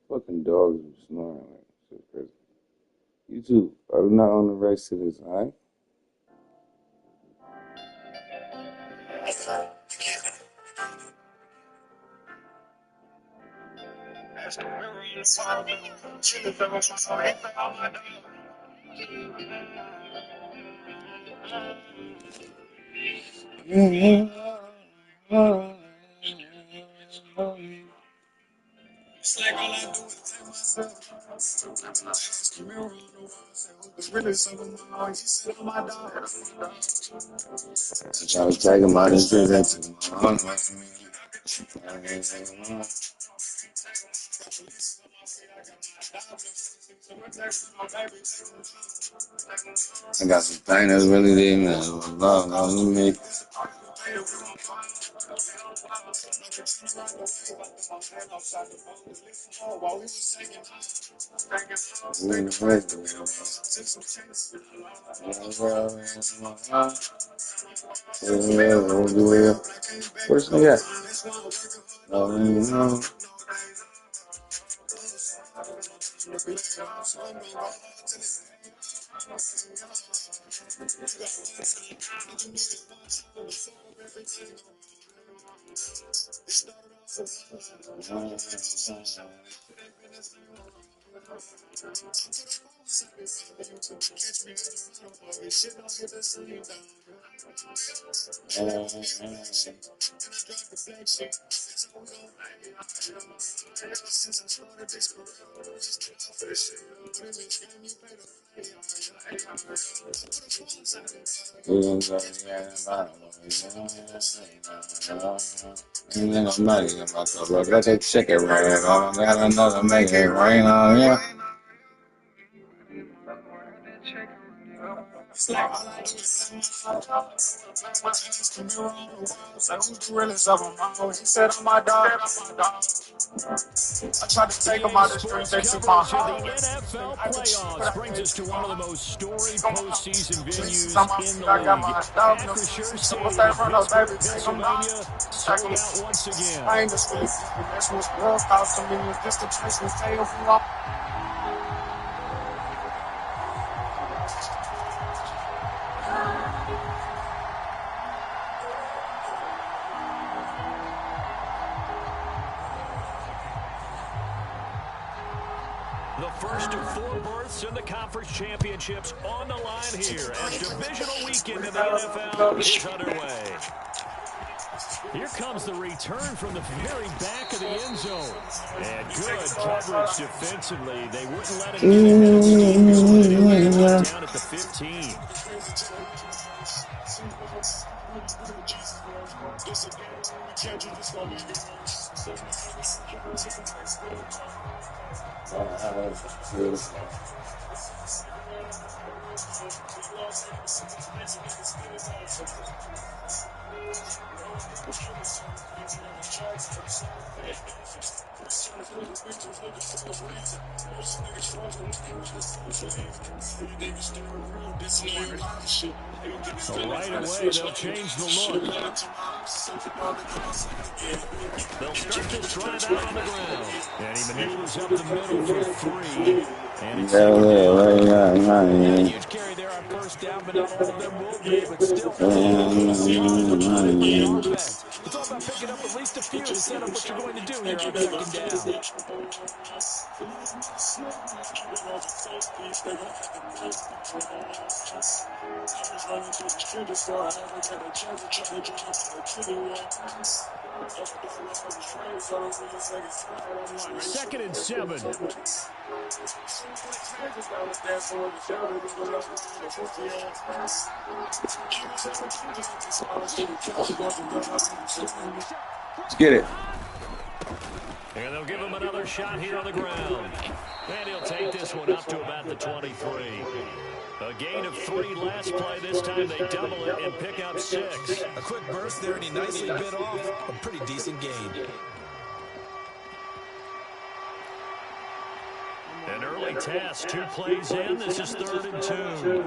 Fucking dogs are snoring like shit crazy. You too. I'm not on the race to this, alright? It's like all I do is take myself. Ask me around the world, say who's really something more. You sit on my dog. I was taking my decisions. I got some thing that's really deep, man. Love me. Where's the guy? I'm not eating myself. I got that chicken right here. I got another make it rain on you. It's like all I do is ask me around the world, say who's really something more. He said I'm my dog. I tried to take him out the streets, they took my heart. The NFL playoffs brings us to one of the most storied postseason venues in the league. Acrisure Stadium, Pennsylvania, sold out once again. I ain't just really that's what's real cost to me. Just the place we stay for long. The first of 4 berths in the conference championships on the line here as divisional weekend in the NFL is underway. Here comes the return from the very back of the end zone. And good coverage defensively. They wouldn't let him get ahead of steam, so they bring him down at the 15. So right away, they'll change the look. They'll start this drive out on the ground. And he maneuvers up the middle for 3. And it's a huge carry there on first down, but not all of them will be. But still, it's all about picking up at least a few to set up what you're going to do here on second down. Second and 7. Let's get it. And they'll give him another shot here on the ground. And he'll take this one up to about the 23. A gain of 3 last play. This time they double it and pick up 6. A quick burst there, and he nicely bit off a pretty decent gain. An early test, 2 plays in. This is 3rd and 2.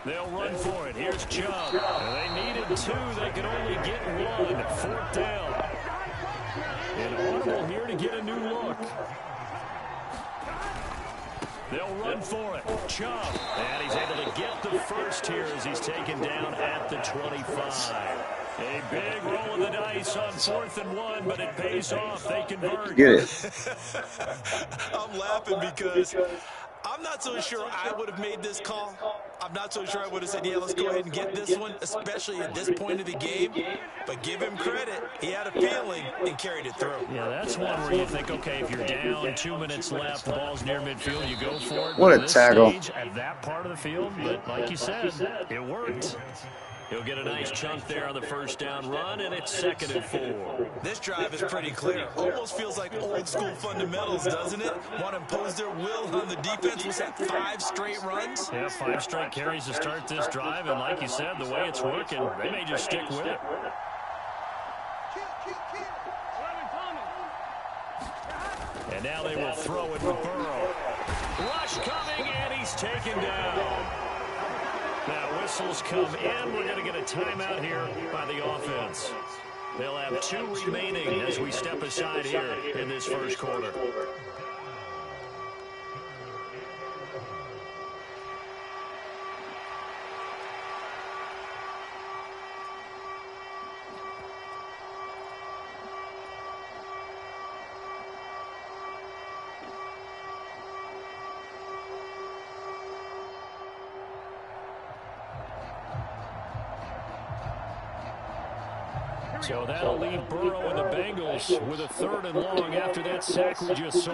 They'll run for it. Here's Chubb. They needed 2. They could only get 1. 4th down. And from here to get a new look. They'll run for it. Chubb. And he's able to get the first here as he's taken down at the 25. A big roll of the dice on 4th and 1, but it pays off. They convert. Get it. I'm laughing because I'm not so sure I would have made this call. I'm not so sure I would have said, yeah, let's go ahead and get this one, especially at this point of the game. But give him credit. He had a feeling and carried it through. Yeah, that's one where you think, okay, if you're down, 2 minutes left, the ball's near midfield, you go for it. What a tackle. Stage, at that part of the field, but like you said, it worked. He'll get a nice chunk there on the first down run, and it's 2nd and 4. This drive is pretty clear. Almost feels like old school fundamentals, doesn't it? Want to impose their will on the defense. Was that 5 straight runs? Yeah, 5 straight carries to start this drive, and like you said, the way it's working, they may just stick with it. And now they will throw it with Burrow. Rush coming, and he's taken down. Now whistles come in. We're going to get a timeout here by the offense. They'll have 2 remaining as we step aside here in this first quarter. So that'll leave Burrow and the Bengals with a 3rd and long after that sack we just saw.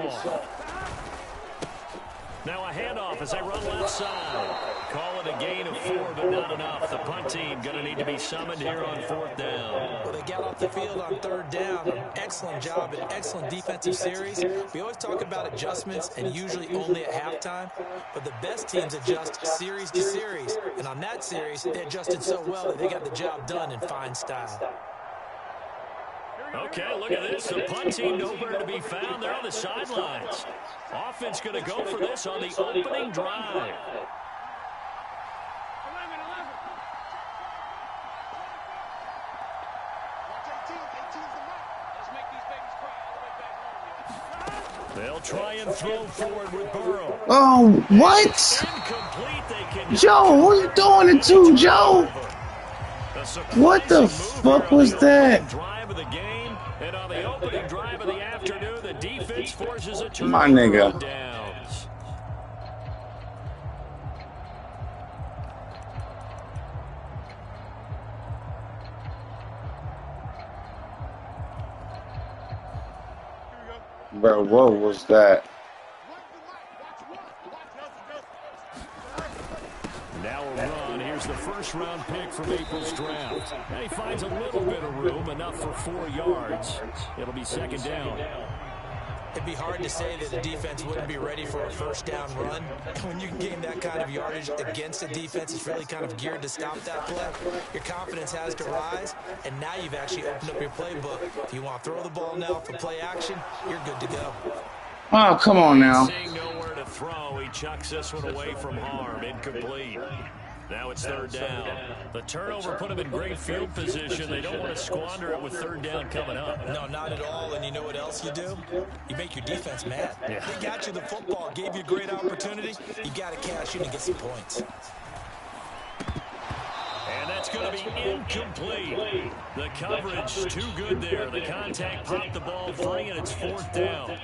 Now a handoff as they run left side. Call it a gain of 4, but not enough. The punt team going to need to be summoned here on 4th down. Well, they got off the field on 3rd down. An excellent job, an excellent defensive series. We always talk about adjustments and usually only at halftime, but the best teams adjust series to series. And on that series, they adjusted so well that they got the job done in fine style. Okay, look at this. The punt team nowhere to be found. They're on the sidelines. Offense going to go for this on the opening drive. They'll try and throw forward with Burrow. Oh, what? Joe, who you throwing it to, Joe? What the fuck was that? Drive of the game, and on the opening drive of the afternoon, the defense forces a turnover. My nigga. Downs. Bro, what was that? Now a run. Here's the first-round pick from April's draft. And he finds a little bit of room, enough for 4 yards. It'll be 2nd down. It'd be hard to say that the defense wouldn't be ready for a first-down run. When you can gain that kind of yardage against a defense, it's really kind of geared to stop that play. Your confidence has to rise, and now you've actually opened up your playbook. If you want to throw the ball now for play action, you're good to go. Oh, come on now. Seeing nowhere to throw, he chucks this one away from harm. Incomplete. Now it's 3rd down. The turnover put him in great field position. They don't want to squander it with 3rd down coming up. No, not at all. And you know what else you do? You make your defense mad. Yeah. They got you the football, gave you a great opportunity. You got to cash in and get some points. And that's going to be incomplete. The coverage too good there. The contact popped the ball free, and it's 4th down.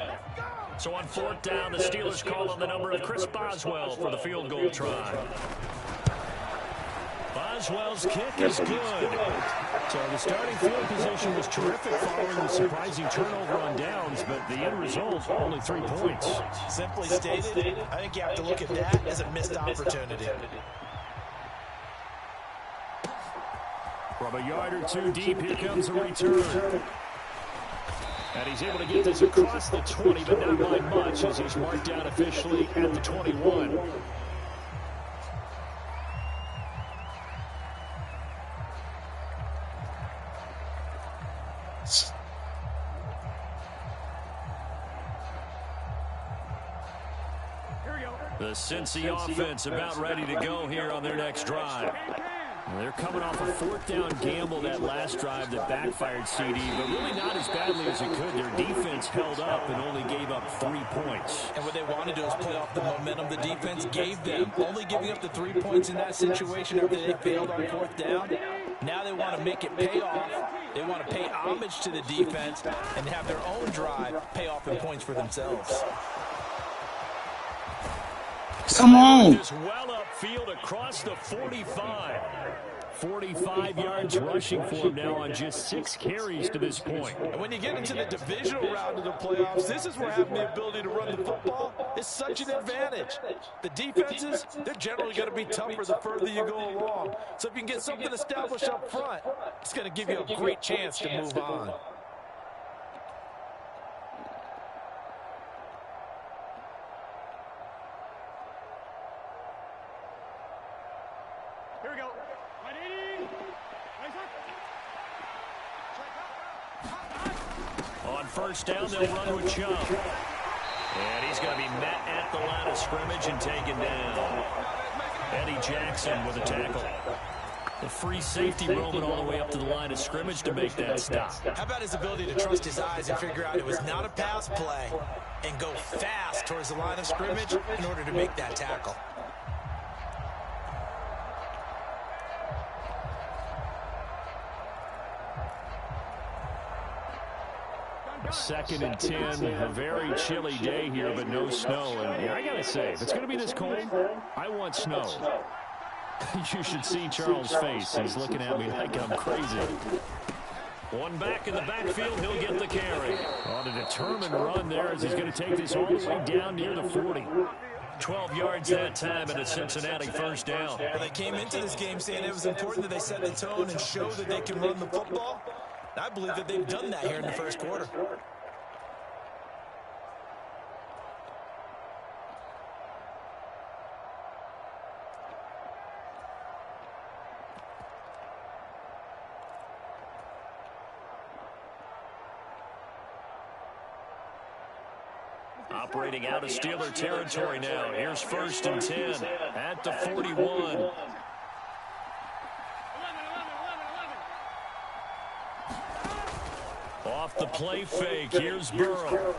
So on 4th down, the Steelers call on the number of Chris Boswell for the field goal try. Boswell's kick is good. So the starting field position was terrific following the surprising turnover on downs, but the end result, only 3 points. Simply stated, I think you have to look at that as a missed opportunity. From a yard or 2 deep, here comes a return. And he's able to get this across the 20, but not by much as he's marked down officially at the 21. The Cincy offense about ready to go here on their next drive. They're coming off a 4th down gamble that last drive that backfired CD, but really not as badly as it could. Their defense held up and only gave up 3 points. And what they want to do is play off the momentum the defense gave them. Only giving up the 3 points in that situation after they failed on 4th down. Now they want to make it pay off. They want to pay homage to the defense and have their own drive pay off in points for themselves. Come on. Just well upfield across the 45. 45 yards rushing for him now on just 6 carries to this point. And when you get into the divisional round of the playoffs, this is where having the ability to run the football is such an advantage. The defenses, they're generally going to be tougher the further you go along. So if you can get something established up front, it's going to give you a great chance to move on. Here we go. On 1st down, they'll run with Chubb. And he's going to be met at the line of scrimmage and taken down. Eddie Jackson with a tackle. The free safety roaming all the way up to the line of scrimmage to make that stop. How about his ability to trust his eyes and figure out it was not a pass play and go fast towards the line of scrimmage in order to make that tackle? Second and 10, a very chilly day here, but no snow. And I got to say, if it's going to be this cold, I want snow. You should see Charles' face. He's looking at me like I'm crazy. One back in the backfield, he'll get the carry. On a determined run there as he's going to take this all the way down near the 40. 12 yards that time and a Cincinnati 1st down. Well, they came into this game saying it was important that they set the tone and show that they can run the football. I believe that they've done that here in the 1st quarter. Operating out of Steeler territory now. Here's 1st and 10 at the 41. Off the play fake, here's Burrow.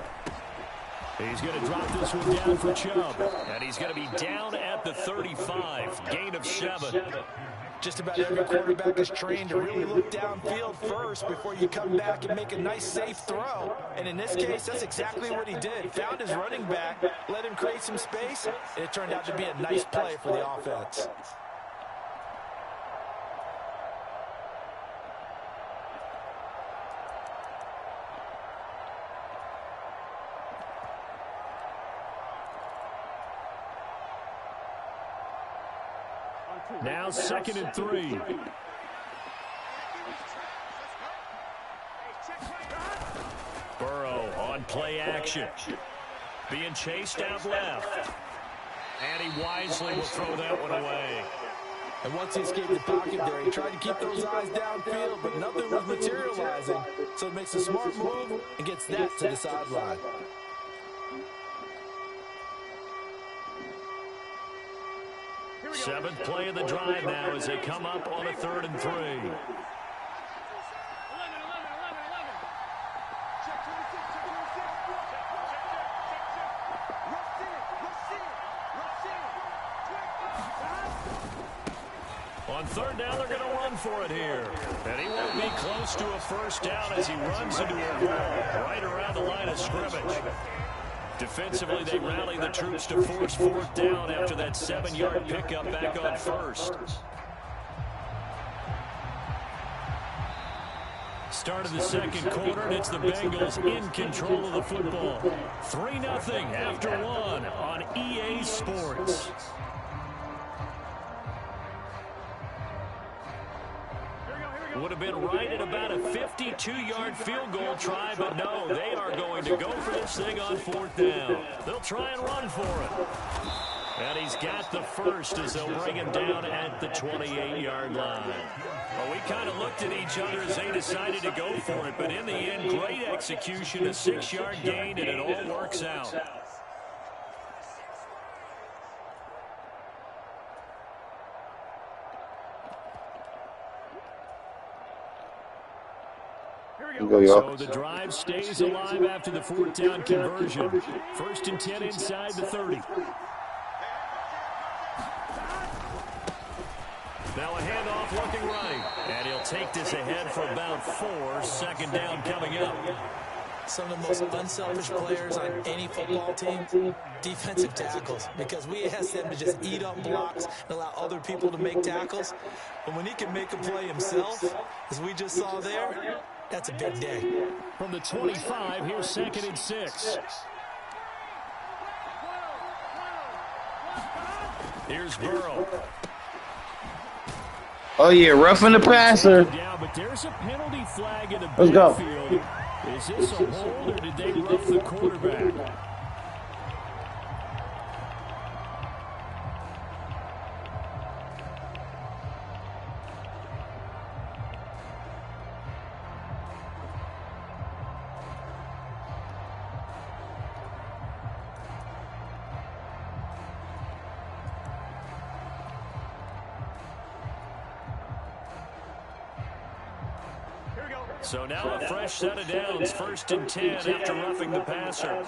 He's going to drop this one down for Chubb. And he's going to be down at the 35. Gain of 7. Just about every quarterback is trained to really look downfield first before you come back and make a nice, safe throw. And in this case, that's exactly what he did. Found his running back, let him create some space, and it turned out to be a nice play for the offense. Now 2nd and 3. Burrow on play action. Being chased out left. And he wisely will throw that one away. And once he escaped the pocket there, he tried to keep those eyes downfield, but nothing was materializing. So he makes a smart move and gets that to the sideline. Seventh play of the drive now as they come up on a 3rd and 3. On 3rd down, they're going to run for it here. And he won't be close to a 1st down as he runs into a wall right around the line of scrimmage. Defensively, they rally the troops to force 4th down after that 7-yard pickup back on 1st. Start of the 2nd quarter, and it's the Bengals in control of the football. 3-0 after 1 on EA Sports. Would have been right at about a 52-yard field goal try, but no, they are going to go for this thing on 4th down. They'll try and run for it. And he's got the 1st as they'll bring him down at the 28-yard line. Well, we kind of looked at each other as they decided to go for it, but in the end, great execution, a 6-yard gain, and it all works out. go, y'all. So the drive stays alive after the fourth down conversion. 1st and 10 inside the 30. Now a handoff looking right. And he'll take this ahead for about 4. 2nd down coming up. Some of the most unselfish players on any football team, defensive tackles, because we ask them to just eat up blocks and allow other people to make tackles. But when he can make a play himself, as we just saw there, that's a big day. From the 25, here's 2nd and 6. Here's Burrow. Oh, yeah, roughing the passer. Yeah, but there's a penalty flag in the Let's go. backfield. Is this a hold, or did they rough the quarterback? So now a fresh set of downs, 1st and 10 after roughing the passer.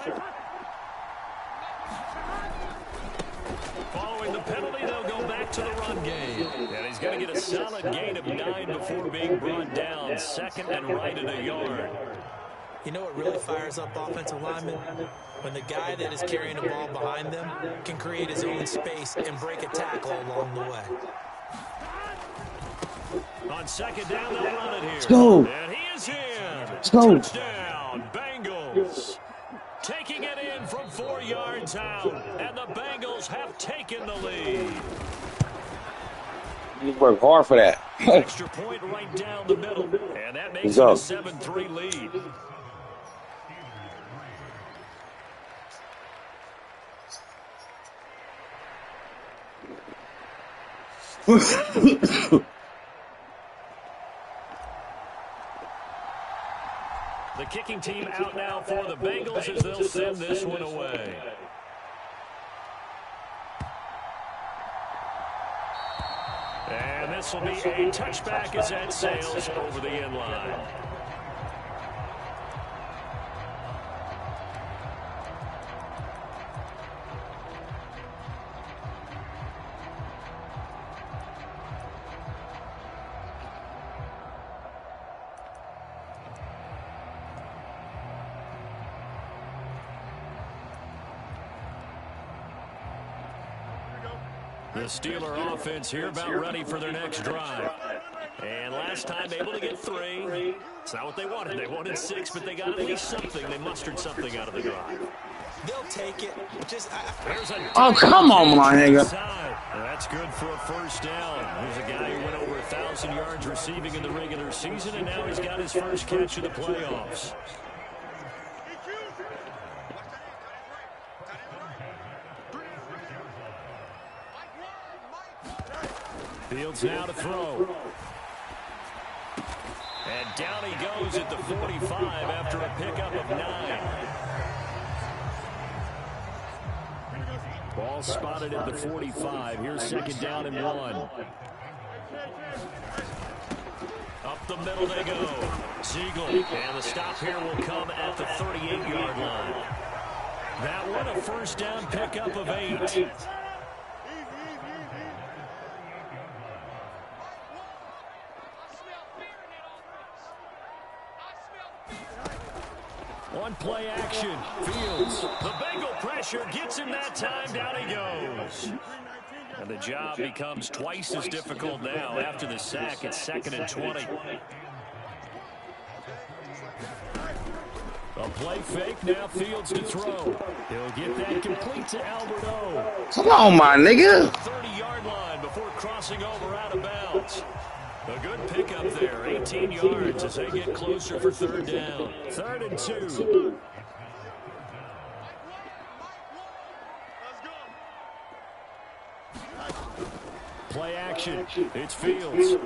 Following the penalty, they'll go back to the run game. And he's going to get a solid gain of 9 before being brought down. 2nd and right at a yard. You know what really fires up offensive linemen? When the guy that is carrying the ball behind them can create his own space and break a tackle along the way. On 2nd down, they'll run it here. Let's go. And he is in. Let's go. Touchdown, Bengals. Taking it in from 4 yards out. And the Bengals have taken the lead. You work hard for that. Extra point right down the middle. And that makes it a 7-3 lead. The kicking team out now for the Bengals as they'll send this one away. And this will be a touchback as that sails over the end line. The Steeler offense here about ready for their next drive. And last time able to get 3. It's not what they wanted. They wanted 6, but they got at least something. They mustered something out of the drive. They'll take it. Oh, come on, my nigga. That's good for a 1st down. Here's a guy who went over 1,000 yards receiving in the regular season, and now he's got his first catch of the playoffs. Fields now to throw. And down he goes at the 45 after a pickup of 9. Ball spotted at the 45. Here's 2nd down and 1. Up the middle they go. Ziegler. And the stop here will come at the 38-yard line. That one a 1st down pickup of 8. On play action, Fields. The Bengal pressure gets him that time. Down he goes. And the job becomes twice as difficult now after the sack. It's 2nd and 20. A play fake, now Fields to throw. He'll get that complete to Albert O. Come on, my nigga. 30-yard line before crossing over out of bounds. A good pickup there, 18 yards as they get closer for 3rd down. 3rd and 2. Play action. It's Fields.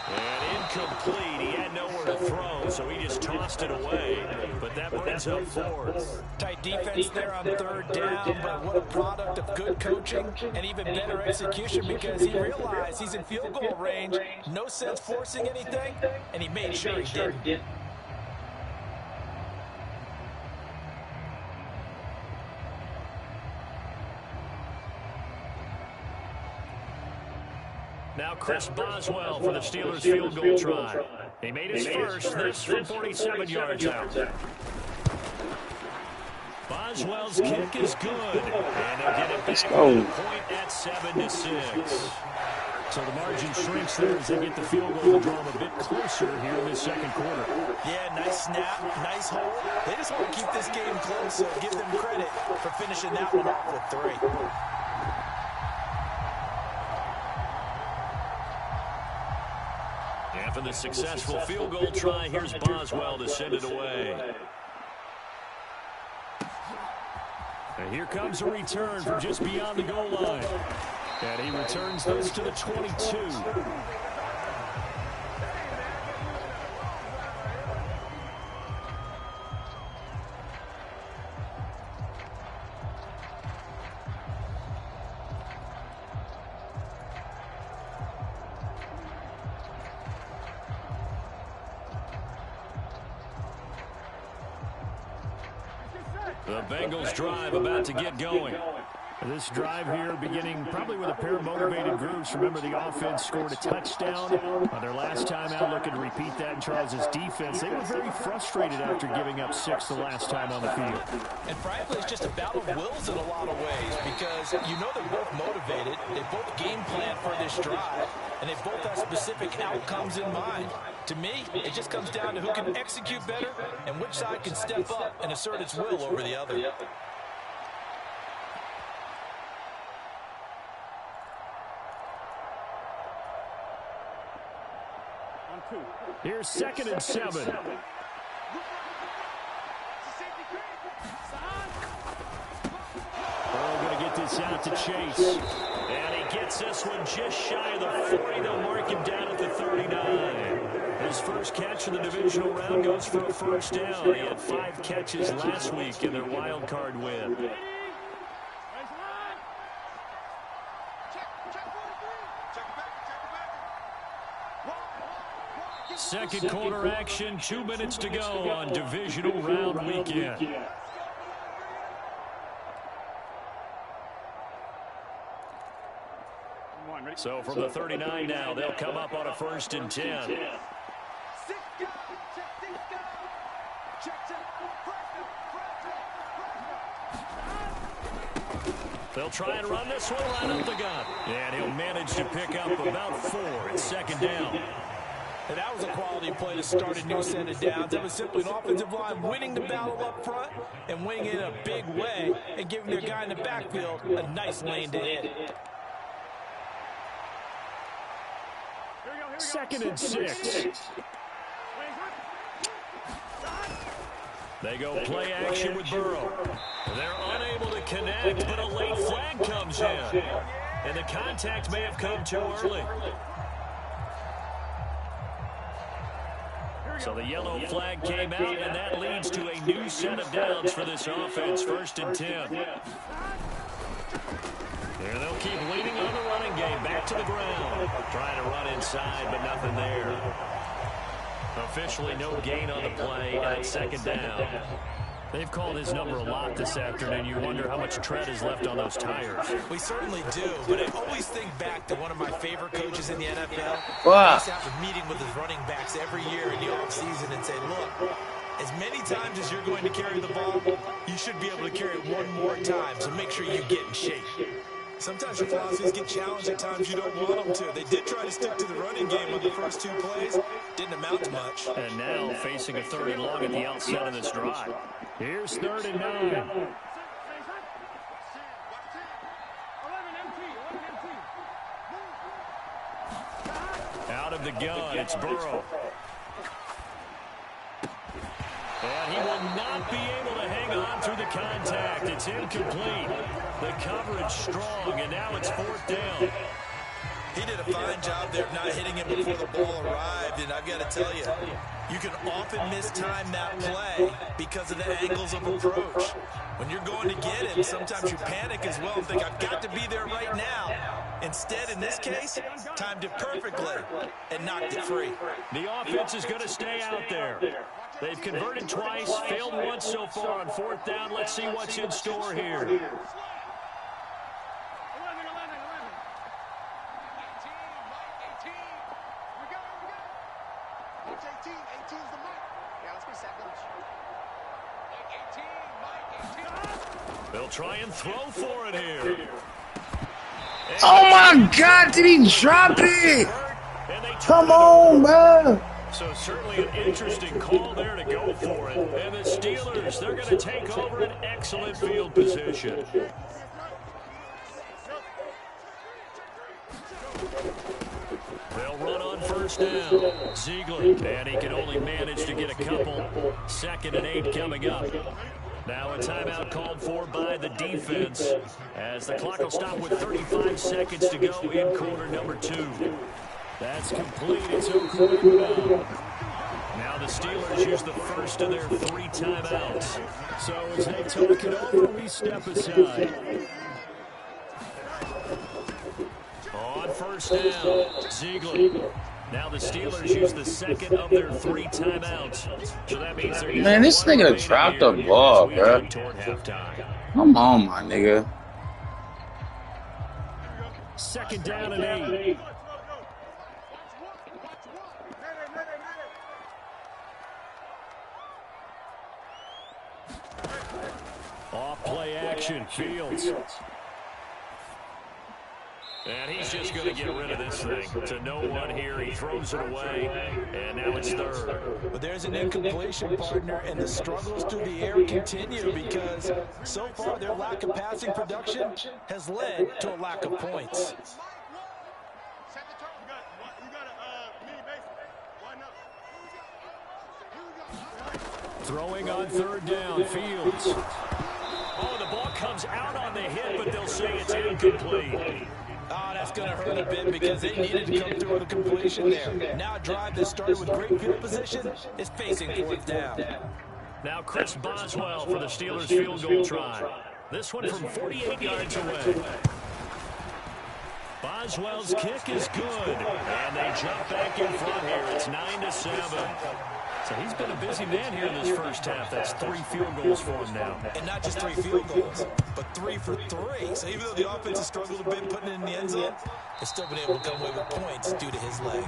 And incomplete. He had nowhere nowhere to throw, so he just tossed it away. But that brings up fourth. Tight defense there on third down, but what a product of good coaching and even better execution, because he realized he's in field goal range. No sense forcing anything, and he made sure he didn't. Now Chris Boswell for the Steelers field goal try. He made his first, this from 47 yards out. Boswell's kick is good, and they'll get it back to the point at 7-6. So the margin shrinks there as they get the field goal to draw them a bit closer here in this second quarter. Yeah, nice snap, nice hold. They just want to keep this game close, so give them credit for finishing that one off with 3. After the successful field goal try, here's Boswell to send it away. And here comes a return from just beyond the goal line. And he returns this to the 22. The Bengals drive about to get going. This drive here beginning probably with a pair of motivated groups. Remember, the offense scored a touchdown on their last time out. Looking to repeat that in Charles' defense. They were very frustrated after giving up 6 the last time on the field. And frankly, it's just a battle of wills in a lot of ways, because you know they're both motivated. They both game plan for this drive, and they both have specific outcomes in mind. To me, it just comes down to who can execute better and which side can step up and assert its will over the other. Here's 2nd and 7. Burrow going to get this out to Chase. And he gets this one just shy of the 40. They'll mark him down at the 39. His first catch in the divisional round goes for a first down. He had 5 catches last week in their wild card win. Second quarter action, 2 minutes to go on divisional round weekend. So from the 39 now, they'll come up on a 1st and 10. They'll try and run this one right up the gut. And he'll manage to pick up about 4. It's 2nd down. And that was a quality play to start a new set of downs. That was simply an offensive line winning the battle up front and winning it in a big way and giving their guy in the backfield a nice lane to hit. 2nd and 6. They go play action with Burrow. They're unable to connect, but a late flag comes in. And the contact may have come too early. So the yellow flag came out, and that leads to a new set of downs for this offense. 1st and 10. And they'll keep leaning on the running game. Back to the ground. Trying to run inside, but nothing there. Officially no gain on the play at 2nd down. They've called his number a lot this afternoon. You wonder how much tread is left on those tires. We certainly do, but I always think back to one of my favorite coaches in the NFL. Wow. He's out meeting with his running backs every year in the offseason and say, look, as many times as you're going to carry the ball, you should be able to carry it one more time, so make sure you get in shape. Sometimes your philosophies get challenged at times you don't want them to. They did try to stick to the running game on the first 2 plays. Didn't amount to much. And now facing a 3rd and long at the outset of this drive. Here's 3rd and 9. Out of the gun, it's Burrow. And he will not be able to hang on through the contact. It's incomplete. The coverage strong, and now it's 4th down. He did a fine job there of not hitting him before the ball arrived, and I've got to tell you, you can often mistime that play because of the angles of approach. When you're going to get him, sometimes you panic as well and think, I've got to be there right now. Instead, in this case, timed it perfectly and knocked it free. The offense is going to stay out there. They've converted twice, failed once so far on fourth down. Let's see what's in store here. They'll try and throw for it here. Oh my God, did he drop it? Come on, man. So certainly an interesting call there to go for it. And the Steelers, they're going to take over an excellent field position. They'll run on first down. Ziegler, and he can only manage to get a couple. 2nd and 8 coming up. Now a timeout called for by the defense as the clock will stop with 35 seconds to go in quarter number 2. That's complete. It's over. Now the Steelers use the first of their 3 timeouts. So as they talk it over, we step aside. On first down, Ziegler. Now the Steelers use the 2nd of their 3 timeouts. So that means they're Man, this nigga dropped the ball, bro. Come on, my nigga. 2nd down and 8. Off play action, Fields. And he's just going to get rid of this thing. To no one here, he throws it away, and now it's 3rd. But there's an incompletion, partner, and the struggles through the air continue because so far their lack of passing production has led to a lack of points. Throwing on 3rd down, Fields. Oh, the ball comes out on the hit, but they'll say it's incomplete. Oh, that's going to hurt a bit because they needed to come through with a completion there. Now a drive that started with great field position is facing 4th down. Now Chris Boswell for the Steelers field goal try. This one from 48 yards away. Boswell's kick is good, and they jump back in front here. It's 9-7. So he's been a busy man here in this first half. That's 3 field goals for him now. And not just 3 field goals, but 3 for 3. So even though the offense has struggled a bit putting it in the end zone, they've still been able to come away with points due to his leg.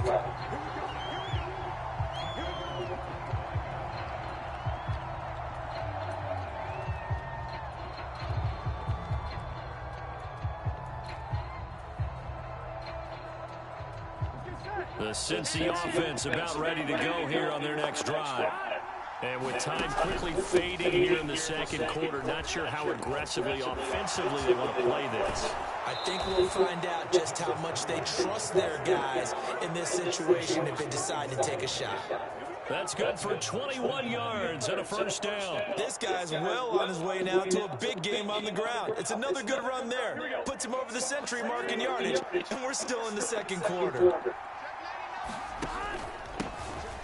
The Cincy offense about ready to go here on their next drive. And with time quickly fading here in the 2nd quarter, not sure how aggressively, offensively they want to play this. I think we'll find out just how much they trust their guys in this situation if they decide to take a shot. That's good for 21 yards and a first down. This guy's well on his way now to a big game on the ground. It's another good run there. Puts him over the century mark in yardage, and we're still in the 2nd quarter.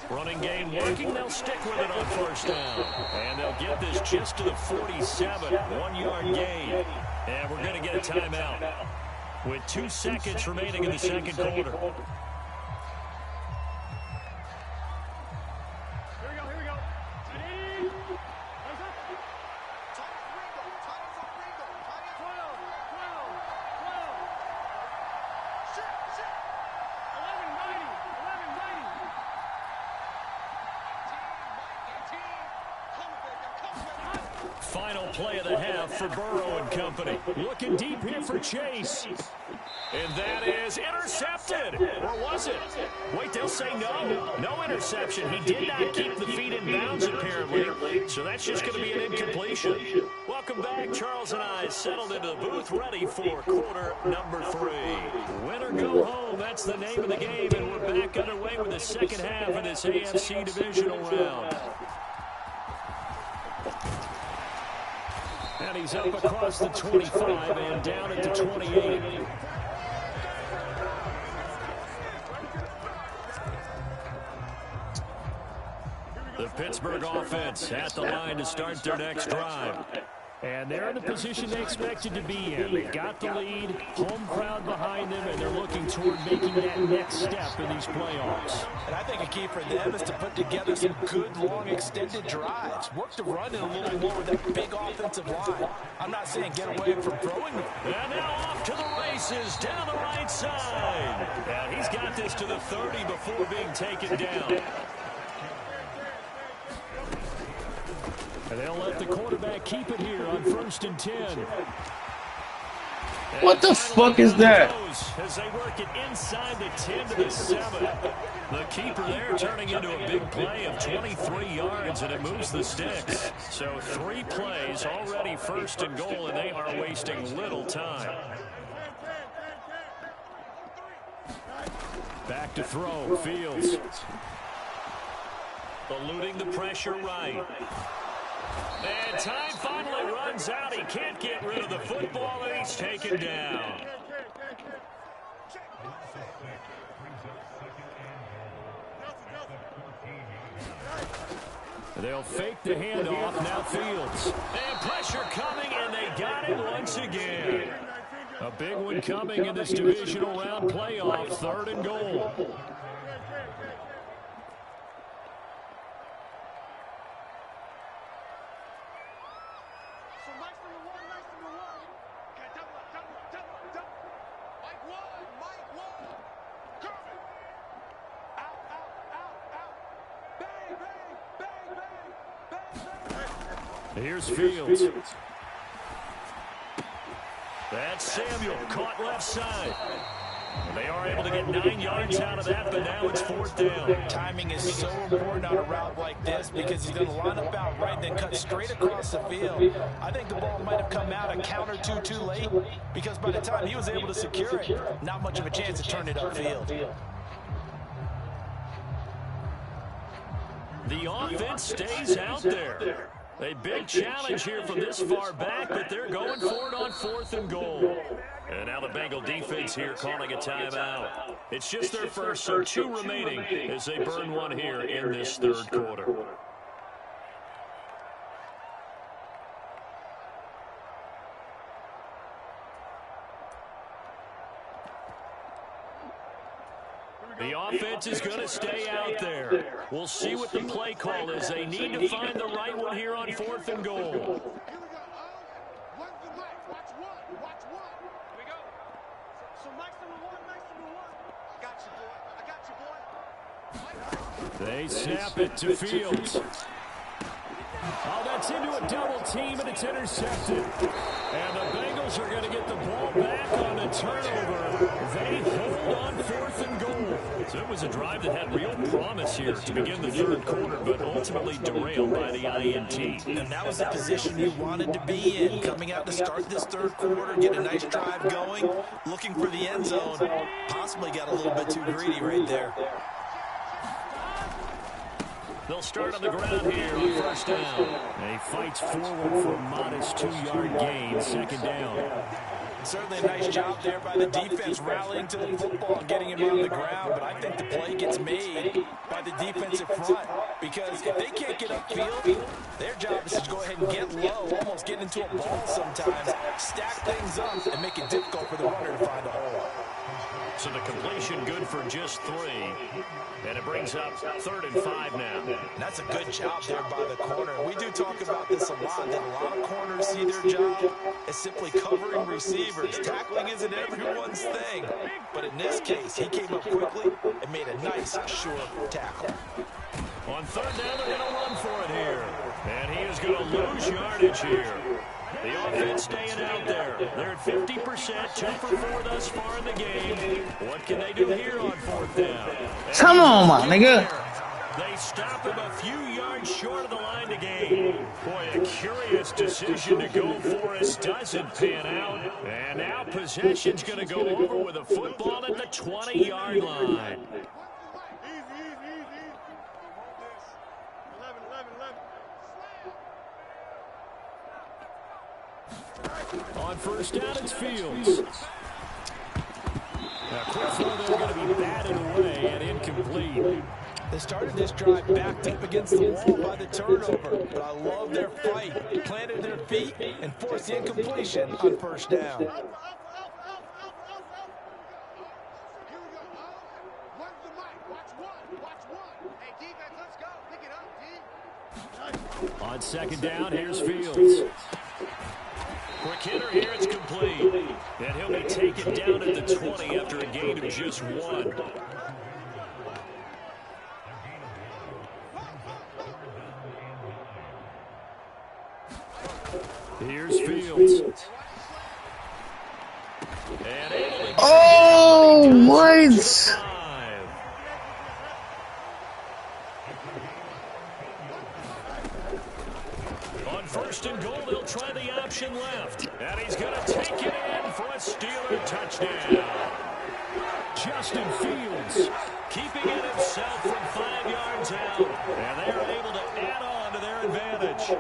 Running game working, they'll stick with it on first down. And they'll get this just to the 47, 1-yard gain. And we're going to get a timeout with 2 seconds remaining in the 2nd quarter. Final play of the half for Burrow and company. Looking deep here for Chase. And that is intercepted. Or was it? Wait, they'll say no. No interception. He did not keep the feet in bounds, apparently. So that's just going to be an incompletion. Welcome back. Charles and I settled into the booth, ready for quarter number 3. Win or go home, that's the name of the game. And we're back underway with the second half of this AFC divisional round. And he's up across the 25 and down at the 28. The Pittsburgh offense at the line to start their next drive. And they're in the position they expected to be in. They got the lead, home crowd behind them, and they're looking toward making that next step in these playoffs. And I think a key for them is to put together some good, long, extended drives. Work the run in a little more with that big offensive line. I'm not saying get away from throwing. And now off to the races down the right side. And he's got this to the 30 before being taken down. And they'll let the quarterback keep it here on 1st and 10. What the fuck is that? As they work it inside the 10 to the 7. The keeper there turning into a big play of 23 yards, and it moves the sticks. So 3 plays, already 1st and goal, and they are wasting little time. Back to throw, Fields. Eluding the pressure right. And time finally runs out. He can't get rid of the football, and he's taken down. They'll fake the handoff. Now Fields. And pressure coming, and they got it once again. A big one coming in this divisional round playoff. 3rd and goal. Here's Fields. That's Samuel caught left side. They are able to get 9 yards out of that, but now it's 4th down. Timing is so important on a route like this because he's going to line up out right and then cut straight across the field. I think the ball might have come out a count or two too late because by the time he was able to secure it, not much of a chance to turn it upfield. The offense stays out there. A big challenge here from this far back, but they're going for it on 4th and goal. And now the Bengal defense here calling a timeout. It's just their first, so 2 remaining as they burn one here in this 3rd quarter. The offense is going to stay out there. We'll see what the play call is. They need to find the right one here on 4th and goal. They snap it to Fields. Oh, that's into a double team, and it's intercepted. And the Bengals are going to get the ball back on a turnover. They hold on 4th and goal. So it was a drive that had real promise here to begin the 3rd quarter, but ultimately derailed by the INT. And that was the position you wanted to be in. Coming out to start this 3rd quarter, get a nice drive going, looking for the end zone. Possibly got a little bit too greedy right there. They'll start on the ground here on 1st down. He fights forward for a modest 2-yard gain, 2nd down. Certainly a nice job there by the defense rallying to the football and getting him on the ground, but I think the play gets made by the defensive front because if they can't get upfield, their job is to go ahead and get low, almost get into a ball sometimes, stack things up, and make it difficult for the runner to find a hole. So the completion good for just 3. And it brings up 3rd and 5 now. And that's a good job there by the corner. We do talk about this a lot, that a lot of corners see their job as simply covering receivers. Tackling isn't everyone's thing. But in this case, he came up quickly and made a nice, short tackle. On 3rd down, they're going to run for it here. And he is going to lose yardage here. The offense staying out there. They're at 50%, 2 for 4 thus far in the game. What can they do here on 4th down? Come on, my nigga. They stop him a few yards short of the line to gain. Boy, a curious decision to go for it. Doesn't pan out. And now possession's going to go over with a football at the 20-yard line. On 1st down, it's Fields. Now, quick throw there going to be batted away and incomplete. They started this drive backed up against the wall by the turnover, but I love their fight. Planted their feet and forced the incompletion on first down. On second down, here's Fields. Quick hitter here, it's complete. And he'll be taken down at the 20 after a gain of just 1. Here's Fields. Oh, what? On first and goal, they'll try the option left. And he's going to take it in for a Steeler touchdown. Justin Fields Keeping it himself from 5 yards out. And they're able to add on to their advantage.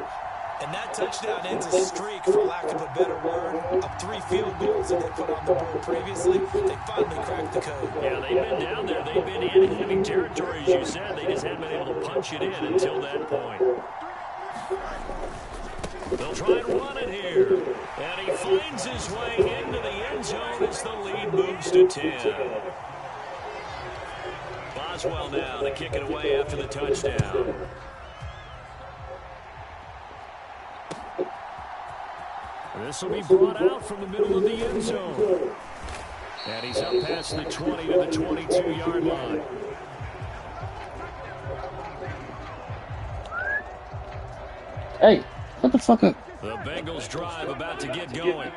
And that touchdown ends a streak, for lack of a better word, of 3 field goals that they put on the board previously. They finally cracked the code. Yeah, they've been down there. They've been in enemy territory, as you said. They just haven't been able to punch it in until that point. They'll try and run it here. And he finds his way into the end zone as the lead moves to 10. Boswell now to kick it away after the touchdown. This will be brought out from the middle of the end zone. And he's up past the 20 to the 22-yard line. Hey, what the fuck up? The Bengals drive about to get going.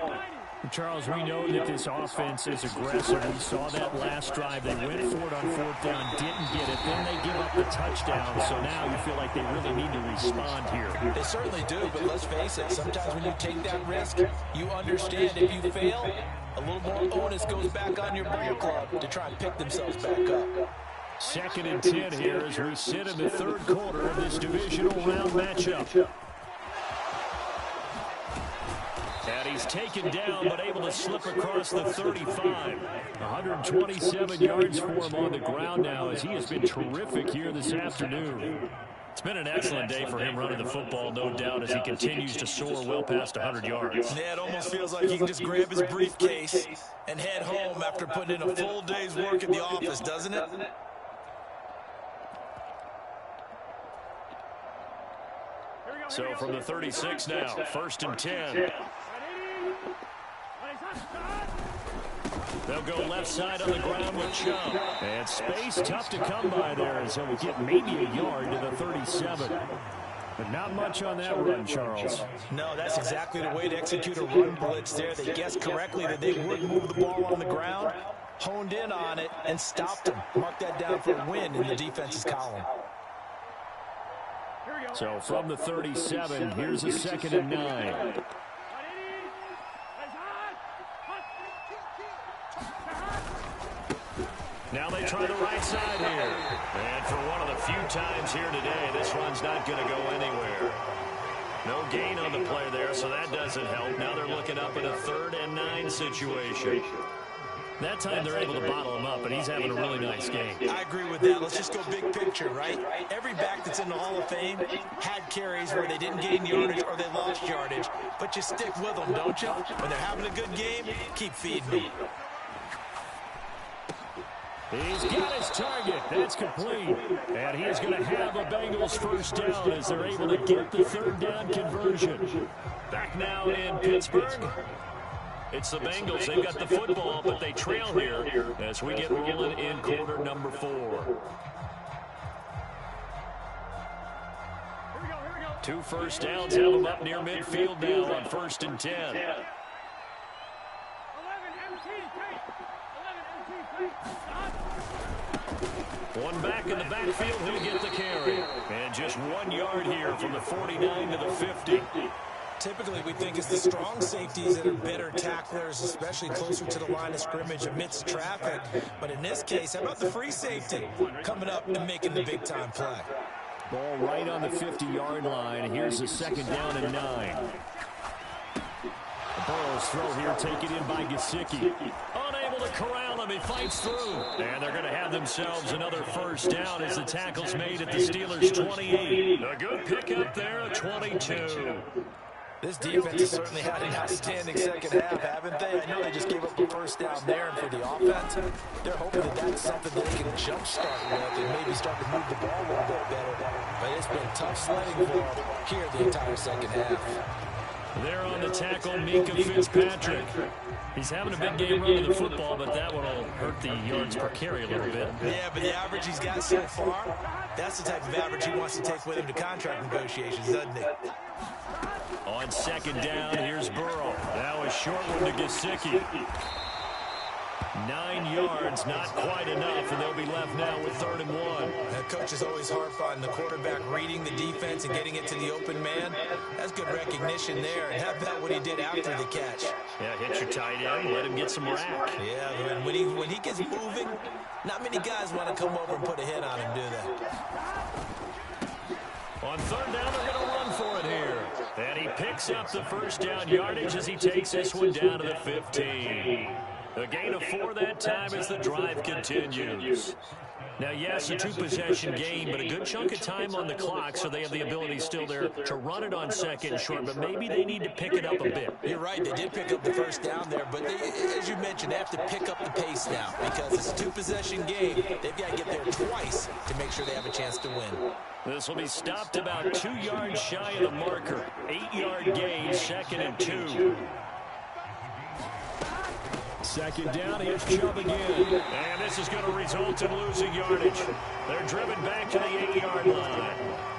Charles, we know that this offense is aggressive. We saw that last drive. They went for it on 4th down, didn't get it. Then they give up the touchdown. So now you feel like they really need to respond here. They certainly do, but let's face it, sometimes when you take that risk, you understand if you fail, a little more onus goes back on your ball club to try and pick themselves back up. 2nd and 10 here as we sit in the 3rd quarter of this divisional round matchup. And he's taken down, but able to slip across the 35. 127 yards for him on the ground now as he has been terrific here this afternoon. It's been an excellent day for him running the football, no doubt, as he continues to soar well past 100 yards. Yeah, it almost feels like he can just grab his briefcase and head home after putting in a full day's work at the office, doesn't it? So from the 36 now, 1st and 10. They'll go left side on the ground with Chubb. And space tough to come by there as he'll get maybe a yard to the 37. But not much on that run, Charles. No, that's exactly the way to execute a run blitz there. They guessed correctly that they would move the ball on the ground, honed in on it, and stopped them. Mark that down for a win in the defense's column. So from the 37, here's a 2nd and 9. Now they try the right side here. And for one of the few times here today, this run's not going to go anywhere. No gain on the play there, so that doesn't help. Now they're looking up in a 3rd and 9 situation. That time they're able to bottle him up, and he's having a really nice game. I agree with that. Let's just go big picture, right? Every back that's in the Hall of Fame had carries where they didn't gain yardage or they lost yardage. But you stick with them, don't you? When they're having a good game, keep feeding them. He's got his target. That's complete. And he is going to have a Bengals 1st down as they're able to get the 3rd down conversion. Back now in Pittsburgh. It's the Bengals. They've got the football, but they trail here as we get rolling in quarter number 4. 2 first downs have them up near midfield now on 1st and 10. One back in the backfield, he'll get the carry. And just 1 yard here from the 49 to the 50. Typically, we think it's the strong safeties that are better tacklers, especially closer to the line of scrimmage amidst traffic. But in this case, how about the free safety coming up and making the big-time play? Ball right on the 50-yard line. Here's the 2nd down and 9. Burrow's throw here taken in by Gesicki. Unable to corral him. He fights through. And they're going to have themselves another first down as the tackle's made at the Steelers' 28. A good pickup there at 22. This defense has certainly had an outstanding second half, haven't they? I know they just gave up the first down there, and for the offense, they're hoping that that's something they can jumpstart with and maybe start to move the ball a little bit better. But it's been tough sledding for them here the entire second half. There on the tackle, Mika Fitzpatrick. He's having a big game running the football, but that one will hurt the yards per carry a little bit. Yeah, but the average he's got so far, that's the type of average he wants to take with him to contract negotiations, doesn't he? On second down, here's Burrow. That was short one to Gesicki. 9 yards, not quite enough, and they'll be left now with 3rd and 1. The coach is always harp on the quarterback reading the defense and getting it to the open man. That's good recognition there, and how about what he did after the catch? Yeah, hit your tight end, let him get some rack. Yeah, when he gets moving, not many guys want to come over and put a hit on him, do they? On 3rd down, they're going to run for it here. And he picks up the first down yardage as he takes this one down to the 15. A gain of 4 that time as the drive continues. Now, yes, a 2-possession game, but a good chunk of time on the clock, so they have the ability still there to run it on 2nd and short, but maybe they need to pick it up a bit. You're right, they did pick up the first down there, but they, as you mentioned, they have to pick up the pace now because it's a 2-possession game. They've got to get there twice to make sure they have a chance to win. This will be stopped about 2 yards shy of the marker. 8-yard gain, 2nd and 2. Second down, here's Chubb again. And this is going to result in losing yardage. They're driven back to the 8-yard line.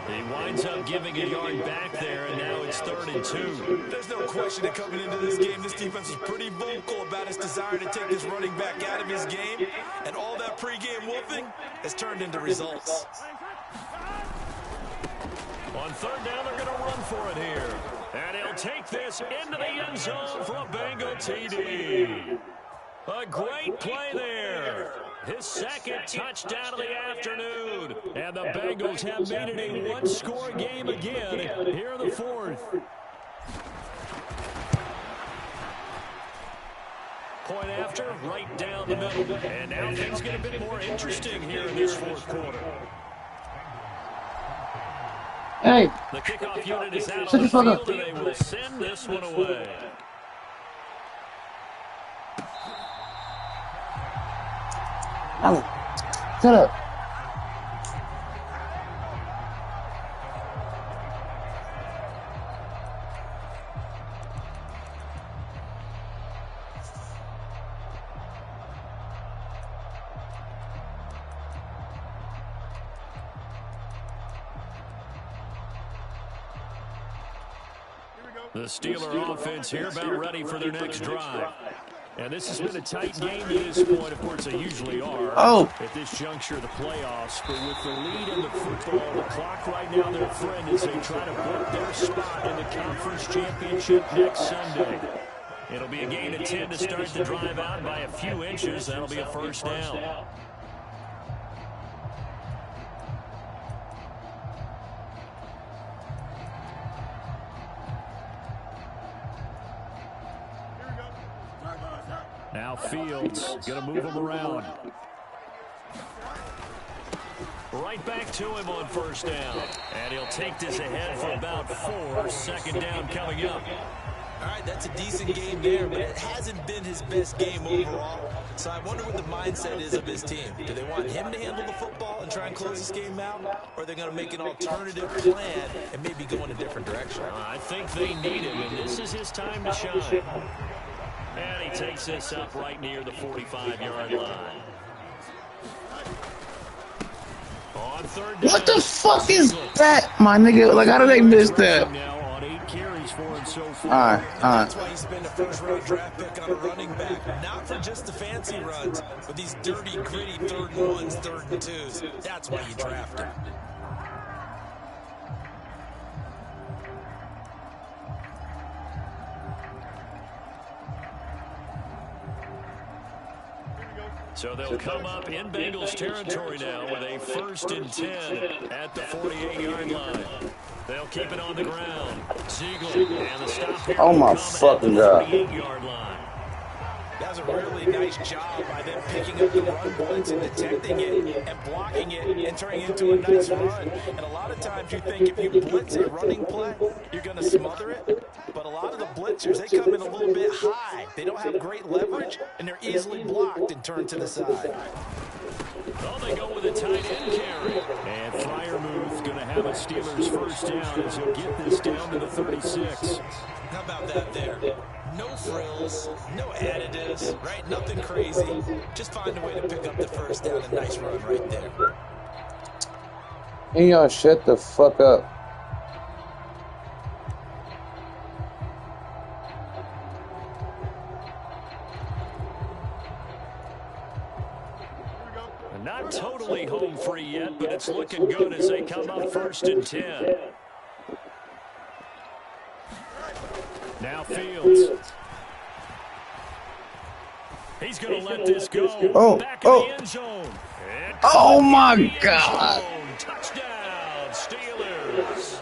He winds up giving a yard back there, and now it's 3rd and 2. There's no question that coming into this game, this defense is pretty vocal about its desire to take this running back out of his game. And all that pregame whooping has turned into results. On 3rd down, they're going to run for it here. And he'll take this into the end zone for a Bengal TD. A great play there. His 2nd touchdown of the afternoon. And the Bengals have made it a 1-score game again here in the 4th. Point after, right down the middle. And now things get a bit more interesting here in this 4th quarter. Hey, The kickoff unit is out on the field, and they will send this one away. Alan, shut up. The Steeler offense here about ready for their next drive. And this has been a tight game to this point. Of course, they usually are at this juncture of the playoffs. But with the lead in the football, the clock right now their friend as they try to book their spot in the conference championship next Sunday. It'll be a gain of 10 to start the drive out by a few inches. That'll be a first down. Now Fields going to move him around. Right back to him on 1st down. And he'll take this ahead for about 4. 2nd down coming up. All right, that's a decent game there, but it hasn't been his best game overall. So I wonder what the mindset is of his team. Do they want him to handle the football and try and close this game out? Or are they going to make an alternative plan and maybe go in a different direction? I think they need him, and this is his time to shine. And he takes this up right near the 45-yard line. On 3rd down. What the fuck is that, my nigga? Like, how did they miss that? Now on 8 carries for him so far. All right. That's why you spend a first-round draft pick on a running back. Not for just the fancy runs, but these dirty, gritty 3rd and 1s, 3rd and 2s. That's why you draft him. So they'll come up in Bengals territory now with a 1st and 10 at the 48-yard line. They'll keep it on the ground. Ziegler, and the stop here. Oh my fucking God. 38-yard line. That was a really nice job by them picking up the run blitz and detecting it and blocking it and turning it into a nice run. And a lot of times you think if you blitz a running play, you're going to smother it. But a lot of the blitzers, they come in a little bit high. They don't have great leverage, and they're easily blocked and turned to the side. Well, they go with a tight end carry. And Freiermuth going to have a Steelers first down as he'll get this down to the 36. How about that there? No frills, no additives, right? Nothing crazy. Just find a way to pick up the first down. A nice run right there. And y'all shut the fuck up. Not totally home free yet, but it's looking good as they come up 1st and 10. Now Fields. He's going to let this go. Back in the end zone. Oh my God. Touchdown, Steelers.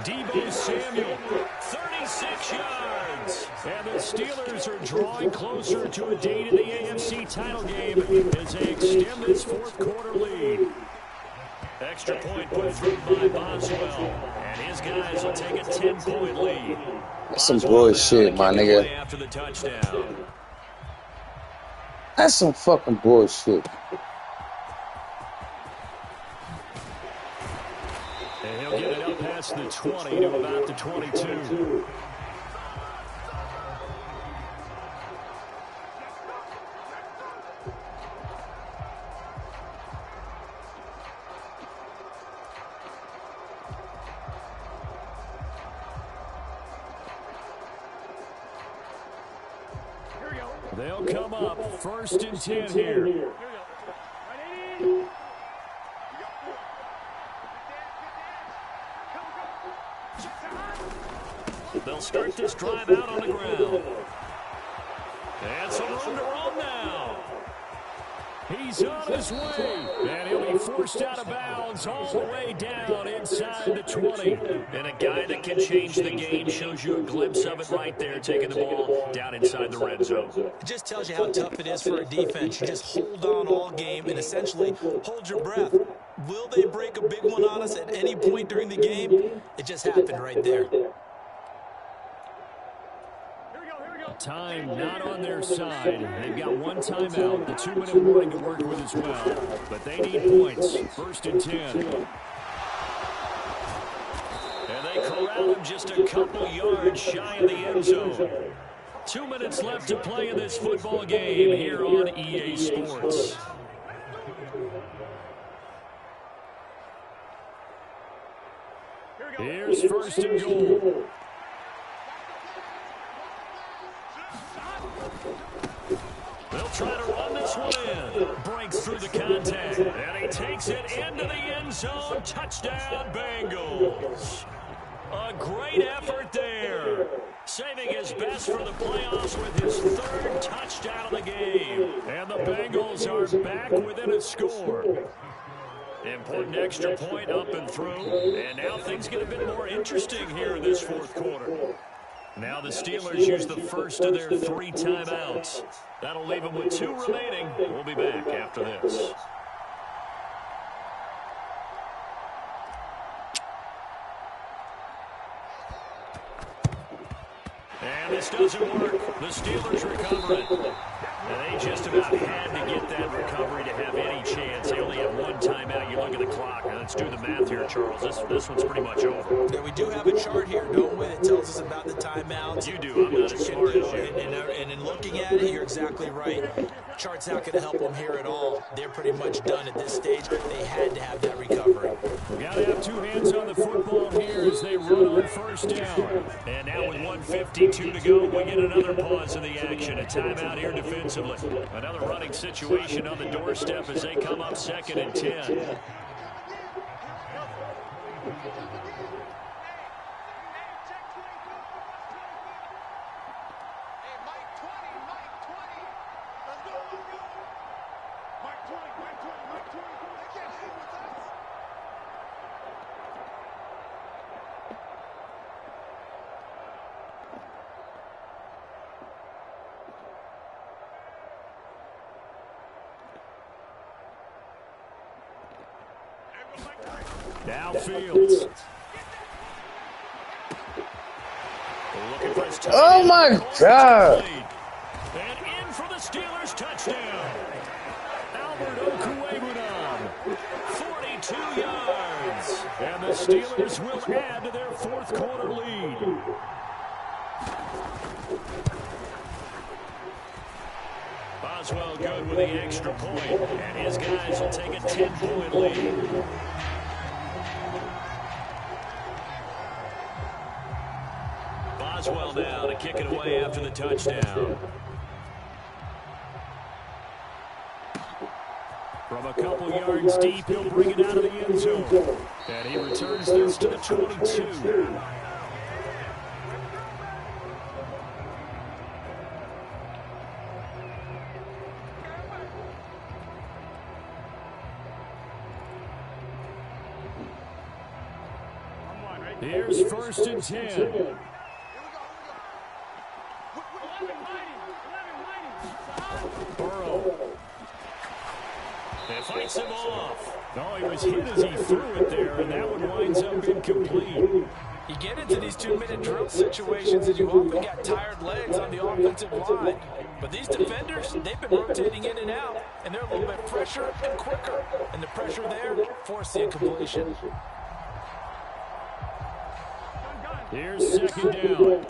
Deebo Samuel, 36 yards. And the Steelers are drawing closer to a date in the AFC title game as they extend this fourth quarter lead. Extra point put through by Boswell. And his guys will take a 10-point lead. That's some bullshit, my nigga. After the touchdown. That's some fucking bullshit. And he'll get it up past the 20 to about the 22. They'll come up 1st and 10 here. They'll start this drive out on the ground. And some room to run now. He's on his way. And he'll be forced out of bounds all the way down inside the 20. And a guy that can change the game shows you a glimpse of it right there, taking the ball down inside the red zone. It just tells you how tough it is for a defense. You just hold on all game and essentially hold your breath. Will they break a big one on us at any point during the game? It just happened right there. Time not on their side. They've got one timeout, the 2-minute warning to work with as well. But they need points. 1st and 10. And they corral him just a couple yards shy of the end zone. 2 minutes left to play in this football game here on EA Sports. Here's 1st and goal. They'll try to run this one in. Breaks through the contact. And he takes it into the end zone. Touchdown, Bengals. A great effort there. Saving his best for the playoffs with his 3rd touchdown of the game. And the Bengals are back within a score. Important extra point up and through. And now things get a bit more interesting here in this 4th quarter. Now the Steelers use the first of their 3 timeouts. That'll leave them with 2 remaining. We'll be back after this. And this doesn't work. The Steelers recover it. And they just about had to get that recovery to have any chance. They only have 1 timeout. You look at the clock. Now let's do the math here, Charles. This one's pretty much over. Yeah, we do have a chart here, don't we, that tells us about the timeouts. You do. I'm not as smart as you. And in looking at it, you're exactly right. Chart's not going to help them here at all. They're pretty much done at this stage. They had to have that recovery. We've got to have 2 hands on the football here as they run on 1st down. And now with 1:52 to go, we get another pause in the action. A timeout here defensively. Another running situation on the doorstep as they come up 2nd and 10. Downfield. Oh, my God. And in for the Steelers touchdown. Albert Okwuegbunam, 42 yards. And the Steelers will add to their fourth quarter lead. Boswell good with the extra point, and his guys will take a 10-point lead. Boswell now to kick it away after the touchdown. From a couple yards deep, he'll bring it out of the end zone. And he returns this to the 22. Here's 1st and 10. Burrow. They fights him off. No, he was hit as he threw it there, and that one winds up incomplete. You get into these 2-minute drill situations and you often got tired legs on the offensive line. But these defenders, they've been rotating in and out, and they're a little bit fresher and quicker. And the pressure there forced the incompletion. Here's 2nd down.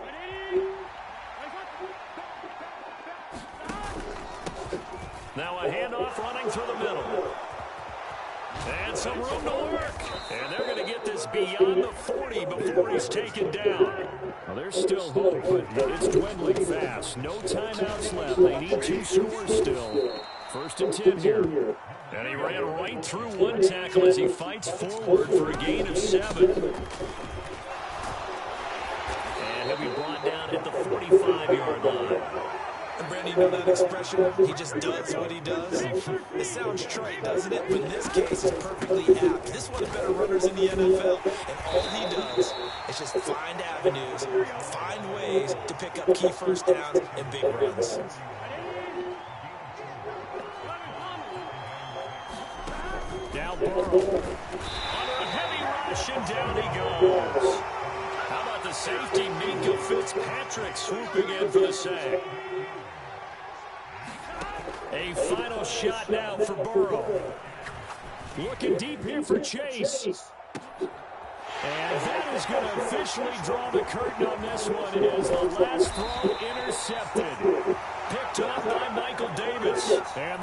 Now a handoff running through the middle. And some room to work. And they're going to get this beyond the 40 before he's taken down. Well, there's still hope, but it's dwindling fast. No timeouts left. They need to score still. 1st and 10 here. And he ran right through one tackle as he fights forward for a gain of 7. And he'll be brought down at the 45-yard line. And Brandon, you know that expression? He just does what he does. It sounds trite, doesn't it? But in this case, it's perfectly apt. This is one of the better runners in the NFL. And all he does is just find avenues, find ways to pick up key first downs and big runs. Now Burrow. Under a heavy rush, and down he goes. How about the safety, Minka Fitzpatrick, swooping in for the sack. A final shot now for Burrow. Looking deep here for Chase. And that is going to officially draw the curtain on this one. It is the last throw intercepted. Picked off by Michael Davis. And the